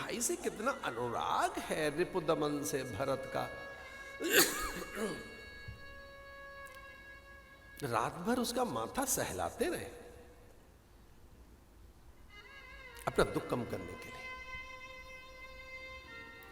भाई से कितना अनुराग है रिपुदमन से भरत का। रात भर उसका माथा सहलाते रहे अपना दुख कम करने के लिए,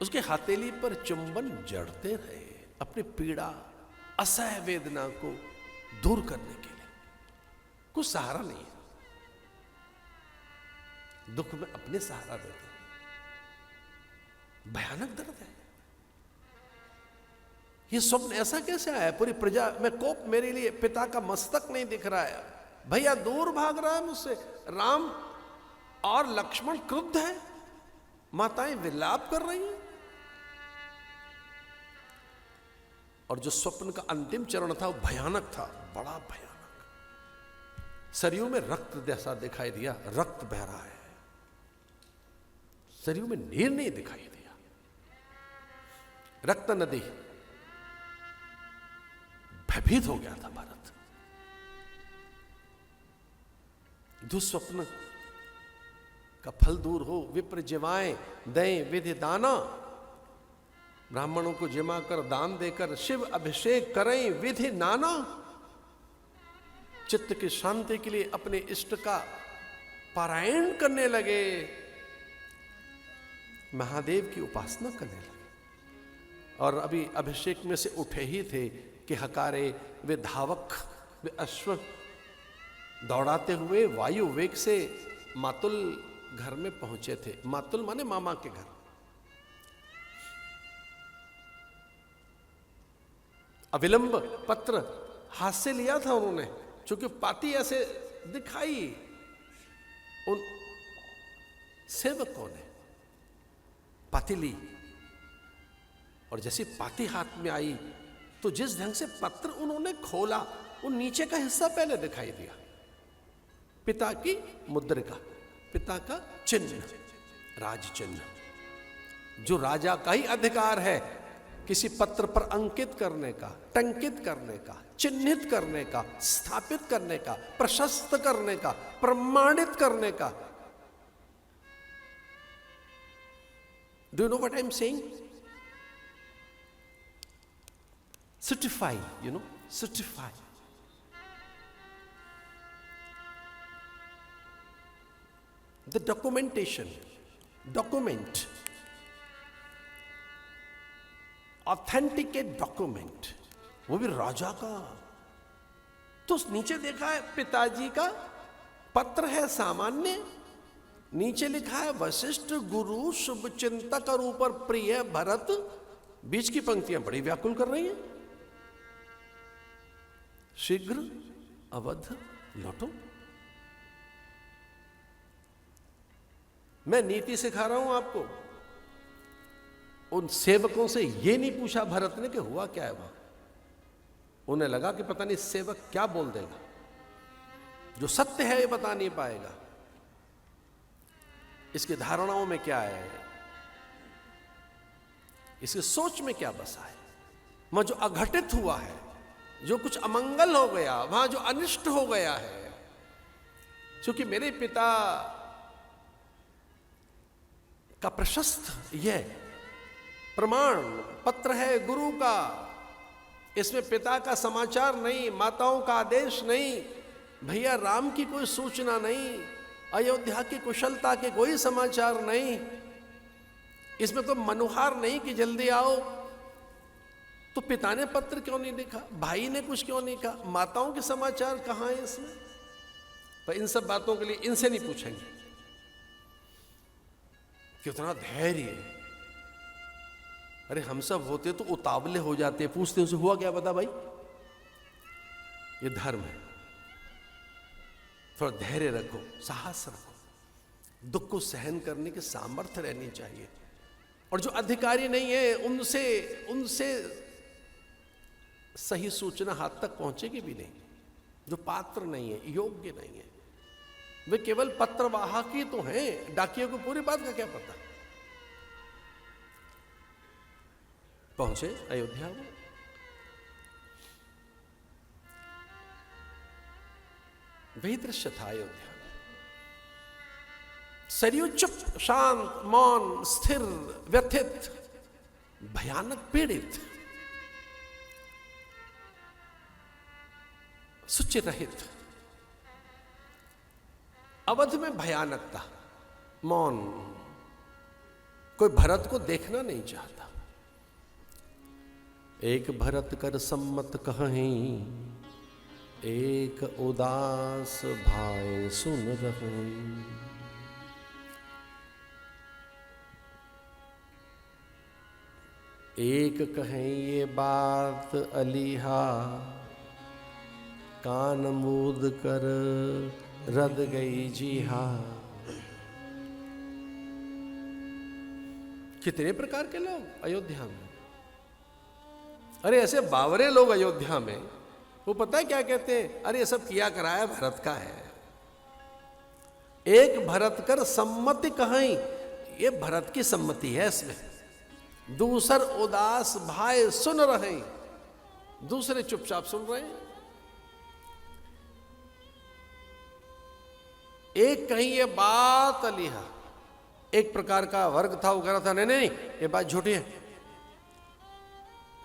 उसके हथेली पर चुंबन जड़ते रहे अपनी पीड़ा असह्य वेदना को दूर करने के लिए। कुछ सहारा नहीं है, दुख में अपने सहारा देते हैं। भयानक दर्द है। ये स्वप्न ऐसा कैसे आया? पूरी प्रजा में कोप मेरे लिए, पिता का मस्तक नहीं दिख रहा है, भैया दूर भाग रहा है मुझसे, राम और लक्ष्मण क्रुद्ध है, माताएं विलाप कर रही हैं। और जो स्वप्न का अंतिम चरण था वो भयानक था, बड़ा भयानक। सरयू में रक्त जैसा दिखाई दिया, रक्त बह रहा है, सरयू में नीर नहीं दिखाई दिया, रक्त नदी। भयभीत हो गया था भारत। दुस्वप्न का फल दूर हो, विप्र जिवाएं दें विधि दाना, ब्राह्मणों को जिमा कर दान देकर शिव अभिषेक करें विधि नाना। चित्त की शांति के लिए अपने इष्ट का पारायण करने लगे, महादेव की उपासना करने लगे। और अभी अभिषेक में से उठे ही थे कि हकारे वे धावक, वे अश्व दौड़ाते हुए वायु वेग से मातुल घर में पहुंचे थे। मातुल माने मामा के घर। अविलंब पत्र हाथ से लिया था उन्होंने, क्योंकि पाती ऐसे दिखाई उन सेवकों ने, पाती ली। और जैसे पाती हाथ में आई तो जिस ढंग से पत्र उन्होंने खोला, वो नीचे का हिस्सा पहले दिखाई दिया, पिता की मुद्रिका, पिता का चिन्ह, राज चिन्ह, जो राजा का ही अधिकार है किसी पत्र पर अंकित करने का, टंकित करने का, चिन्हित करने का, स्थापित करने का, प्रशस्त करने का, प्रमाणित करने का। Do you know what I am saying? Certify, you know, certify. The documentation, document, authenticate document, वो भी राजा का। तो नीचे देखा है पिताजी का पत्र है सामान्य, नीचे लिखा है वशिष्ठ गुरु शुभ चिंतक और ऊपर प्रिय भरत। बीच की पंक्तियां बड़ी व्याकुल कर रही हैं, शीघ्र अवध लौटो। मैं नीति सिखा रहा हूं आपको। उन सेवकों से यह नहीं पूछा भरत ने कि हुआ क्या है वहां। उन्हें लगा कि पता नहीं सेवक क्या बोल देगा, जो सत्य है ये बता नहीं पाएगा, इसकी धारणाओं में क्या है, इसकी सोच में क्या बसा है। वहां जो अघटित हुआ है, जो कुछ अमंगल हो गया, वहां जो अनिष्ट हो गया है, क्योंकि मेरे पिता का प्रशस्त यह प्रमाण पत्र है गुरु का, इसमें पिता का समाचार नहीं, माताओं का आदेश नहीं, भैया राम की कोई सूचना नहीं, अयोध्या की कुशलता के कोई समाचार नहीं, इसमें तो मनुहार नहीं कि जल्दी आओ। तो पिता ने पत्र क्यों नहीं लिखा, भाई ने कुछ क्यों नहीं कहा, माताओं के समाचार कहां है इसमें? पर इन सब बातों के लिए इनसे नहीं पूछेंगे। कितना धैर्य! अरे हम सब होते तो उतावले हो जाते, पूछते उसे हुआ क्या, बता भाई। ये धर्म है। थोड़ा धैर्य रखो, साहस रखो, दुख को सहन करने की सामर्थ्य रहनी चाहिए। और जो अधिकारी नहीं है उनसे सही सूचना हाथ तक पहुंचेगी भी नहीं। जो पात्र नहीं है, योग्य नहीं है, वे केवल पत्रवाहक ही तो हैं, डाकियों को पूरी बात का क्या पता। पहुंचे अयोध्या में, वही दृश्य था अयोध्या में। सरयू चुप, शांत, मौन, स्थिर, व्यथित, भयानक, पीड़ित, सुचि रहित। अवध में भयानकता, मौन, कोई भरत को देखना नहीं चाहता। एक भरत कर सम्मत कहीं, एक उदास भाई सुन रहें। एक कहें ये बात अलीहा, कान मूद कर रद गई जी हा। कितने प्रकार के लोग अयोध्या में। अरे ऐसे बावरे लोग अयोध्या में, वो पता है क्या कहते हैं? अरे ये सब किया कराया भरत का है। एक भरत कर सम्मति कहीं, ये भरत की सम्मति है इसमें। दूसर उदास भाई सुन रहे, दूसरे चुपचाप सुन रहे हैं। एक कहीं ये बात अलीहा, एक प्रकार का वर्ग था, वो कह रहा था नहीं नहीं ये बात झूठी है।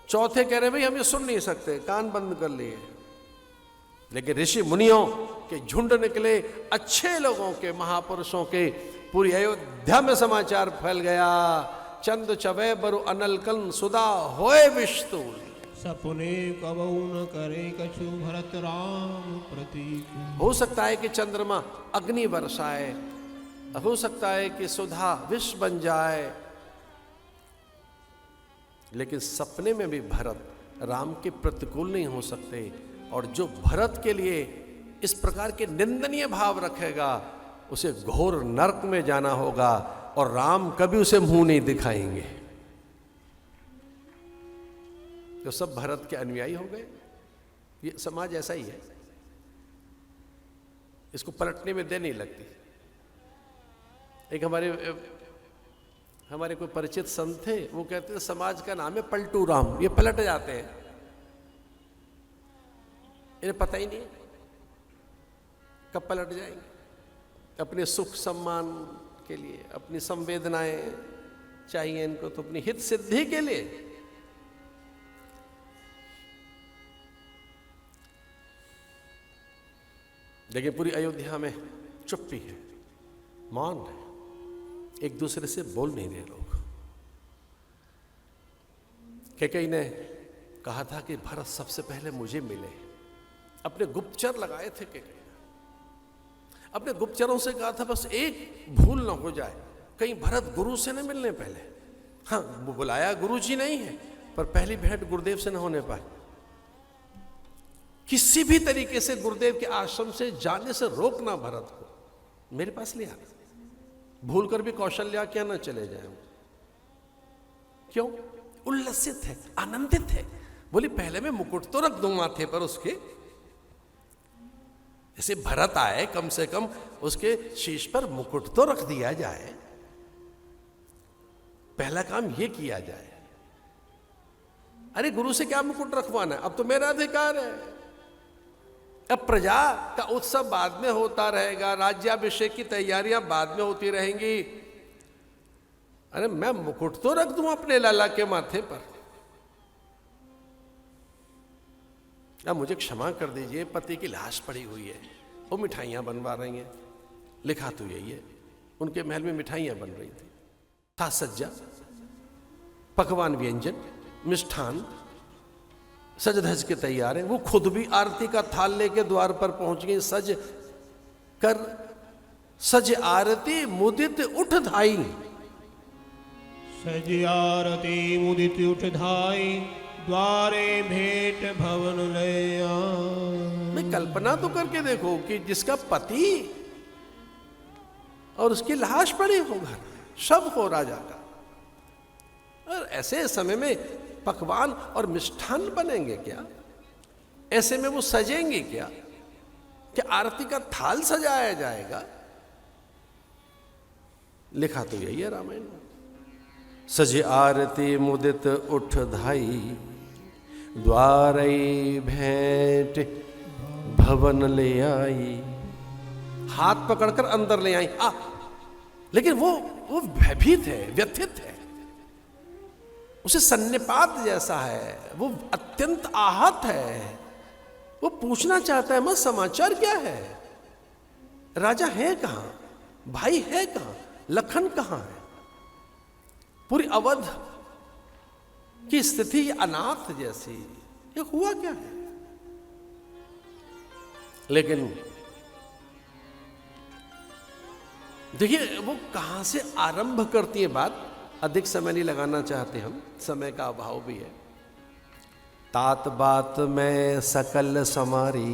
चौथे कह रहे भाई हम ये सुन नहीं सकते, कान बंद कर लिए। लेकिन ऋषि मुनियों के झुंड निकले, अच्छे लोगों के, महापुरुषों के। पूरी अयोध्या में समाचार फैल गया, चंद चवे बरु अनल कन सुदा होए विष्णु। सपने कबहू न करे कछु भरत राम प्रतीक। हो सकता है कि चंद्रमा अग्नि बरसाए, हो सकता है कि सुधा विष बन जाए, लेकिन सपने में भी भरत राम के प्रतिकूल नहीं हो सकते। और जो भरत के लिए इस प्रकार के निंदनीय भाव रखेगा, उसे घोर नरक में जाना होगा, और राम कभी उसे मुंह नहीं दिखाएंगे। तो सब भरत के अनुयायी हो गए। ये समाज ऐसा ही है, इसको पलटने में देर नहीं लगती। एक हमारे कोई परिचित संत थे, वो कहते थे समाज का नाम है पलटू राम, ये पलट जाते हैं, इन्हें पता ही नहीं कब पलट जाएंगे। अपने सुख सम्मान के लिए, अपनी संवेदनाएं चाहिए इनको, तो अपनी हित सिद्धि के लिए। देखिए पूरी अयोध्या में चुप्पी है, मौन है, एक दूसरे से बोल नहीं रहे लोग। कैकेयी ने कहा था कि भरत सबसे पहले मुझे मिले। अपने गुप्तचर लगाए थे कैकेयी, अपने गुप्तचरों से कहा था बस एक भूल ना हो जाए, कहीं भरत गुरु से न मिलने पहले। हाँ वो बुलाया गुरु जी नहीं है, पर पहली भेंट गुरुदेव से न होने पाए। किसी भी तरीके से गुरुदेव के आश्रम से जाने से रोकना भरत को, मेरे पास ले आना, भूल कर भी कौशल्या क्या ना चले जाए। क्यों? उल्लसित है, आनंदित है। बोली पहले मैं मुकुट तो रख दूं माथे पर उसके, जैसे भरत आए कम से कम उसके शीश पर मुकुट तो रख दिया जाए, पहला काम ये किया जाए। अरे गुरु से क्या मुकुट रखवाना है, अब तो मेरा अधिकार है। अब प्रजा का उत्सव बाद में होता रहेगा, राज्याभिषेक की तैयारियां बाद में होती रहेंगी। अरे मैं मुकुट तो रख दूं अपने लाला के माथे पर। अब मुझे क्षमा कर दीजिए, पति की लाश पड़ी हुई है, वो मिठाइयां बनवा रही हैं, लिखा तो यही है। उनके महल में मिठाइयां बन रही थी, था सज्जा, पकवान, व्यंजन, मिष्ठान सज धज के तैयार है। वो खुद भी आरती का थाल लेके द्वार पर पहुंच गई। सज आरती मुदित उठ धाई, सज आरती मुदित उठ धाई, द्वारे भेंट भवन ले आए। मैं कल्पना तो करके देखो कि जिसका पति और उसकी लाश पड़ी हो घर, शव हो राजा का, और ऐसे समय में पकवान और मिष्ठान बनेंगे क्या? ऐसे में वो सजेंगे क्या? क्या आरती का थाल सजाया जाएगा? लिखा तो यही है रामायण में। सजे आरती मुदित उठ धाई, द्वारई भेंट भवन ले आई। हाथ पकड़कर अंदर ले आई। लेकिन वो भयभीत है, व्यथित है, उसे सन्निपात जैसा है, वो अत्यंत आहत है। वो पूछना चाहता है, मां समाचार क्या है? राजा है कहां? भाई है कहां? लखन कहां है? पूरी अवध की स्थिति अनाथ जैसी, ये हुआ क्या है? लेकिन देखिए वो कहां से आरंभ करती है बात। अधिक समय नहीं लगाना चाहते हम, समय का अभाव भी है। तात बात में सकल समारी,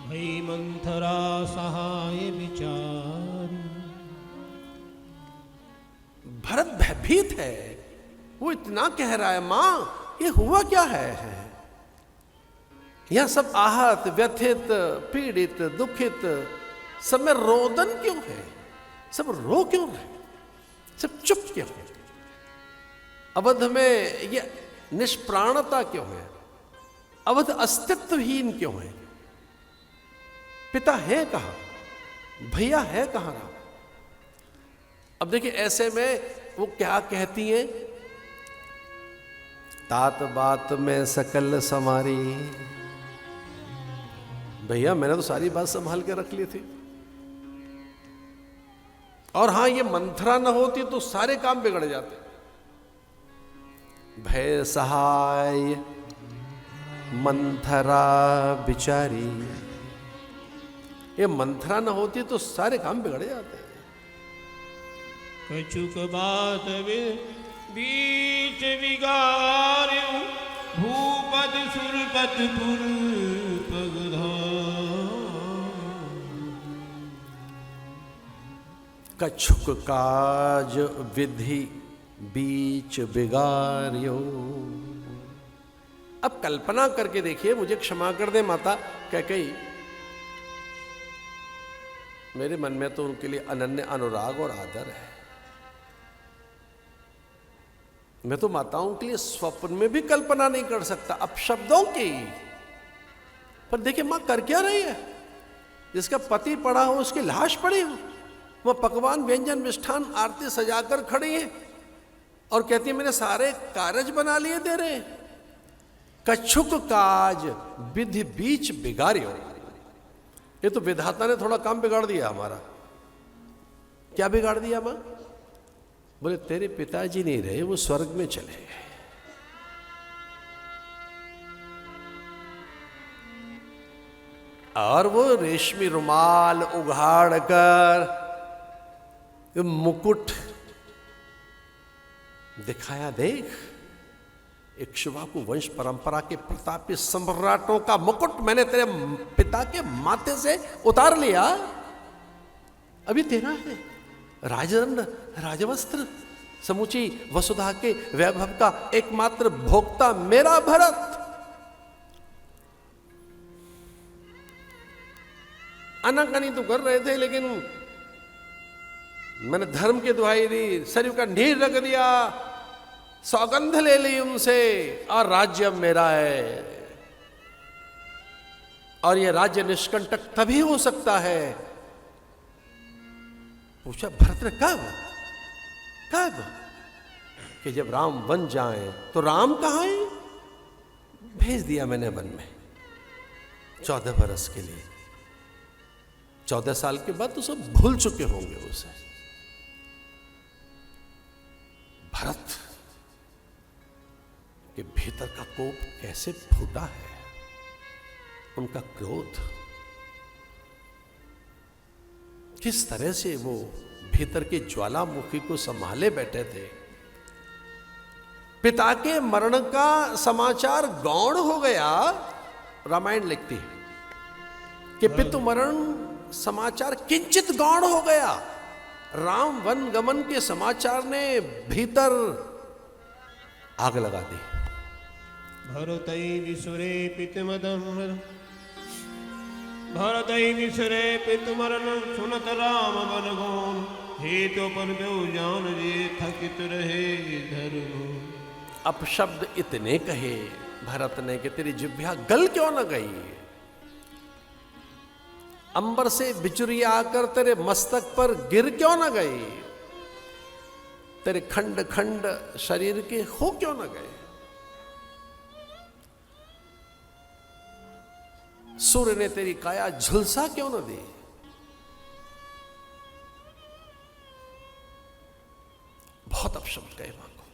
भई मंथरा सहाय विचार। भरत भयभीत है, वो इतना कह रहा है, मां ये हुआ क्या है? यह सब आहत, व्यथित, पीड़ित, दुखित, सब में रोदन क्यों है? सब रो क्यों है? सब चुप क्यों है? अवध में ये निष्प्राणता क्यों है? अवध अस्तित्वहीन क्यों है? पिता है कहां? भैया है कहां? राम? अब देखिए ऐसे में वो क्या कहती हैं? तात बात में सकल समारी। भैया मैंने तो सारी बात संभाल के रख ली थी, और हां ये मंथरा न होती तो सारे काम बिगड़ जाते। भय सहाय मंथरा बिचारी, ये मंथरा न होती तो सारे काम बिगड़ जाते। कछुक बात बीच विगार्यो, भूपद सुरपतपुर पगधाम। कछुक काज विधि बीच बिगार्यो। अब कल्पना करके देखिए, मुझे क्षमा कर दे माता कैकेयी, मेरे मन में तो उनके लिए अनन्य अनुराग और आदर है। मैं तो माताओं के लिए स्वप्न में भी कल्पना नहीं कर सकता अब शब्दों की। पर देखिए मां कर क्या रही है? जिसका पति पड़ा हो उसकी लाश पड़ी हो, वह पकवान व्यंजन मिष्ठान आरती सजाकर खड़ी है और कहती है मैंने सारे कारज बना लिए तेरे। कछुक काज विधि बीच बिगाड़ियो। ये तो विधाता ने थोड़ा काम बिगाड़ दिया हमारा। क्या बिगाड़ दिया मां? बोले तेरे पिताजी नहीं रहे, वो स्वर्ग में चले गए। और वो रेशमी रुमाल उघाड़ कर मुकुट दिखाया, देख इक्ष्वाकु वंश परंपरा के प्रतापी सम्राटों का मुकुट मैंने तेरे पिता के माथे से उतार लिया, अभी तेरा है। राजदंड, राजवस्त्र, समूची वसुधा के वैभव का एकमात्र भोक्ता मेरा भरत। आनाकानी तो कर रहे थे, लेकिन मैंने धर्म की दुहाई दी, सरयू का नीर रख दिया, सौगंध ले ली उनसे, और राज्य मेरा है। और यह राज्य निष्कंटक तभी हो सकता है। पूछा भरत ने कब? कब? कि जब राम वन जाए। तो राम कहां है? भेज दिया मैंने वन में 14 बरस के लिए। 14 साल के बाद तो सब भूल चुके होंगे उसे। भरत के भीतर का कोप कैसे फूटा है, उनका क्रोध किस तरह से वो भीतर के ज्वालामुखी को संभाले बैठे थे। पिता के मरण का समाचार गौण हो गया। रामायण लिखती है कि पितु मरण समाचार किंचित गौण हो गया। राम वन गमन के समाचार ने भीतर आग लगा दी। भरतई विसुरे पितमदम, भरतई विसुरे पितमरण, सुनत राम बन गौन, हेतु पर जान जे थकित रहे धर्म। अपशब्द इतने कहे भरत ने कि तेरी जिह्वा गल क्यों न गई। अंबर से बिचुरिया आकर तेरे मस्तक पर गिर क्यों न गए, तेरे खंड खंड शरीर के हो क्यों न गए। सूर्य ने तेरी काया झुलसा क्यों न दी। बहुत अपशब्द कहे मां को।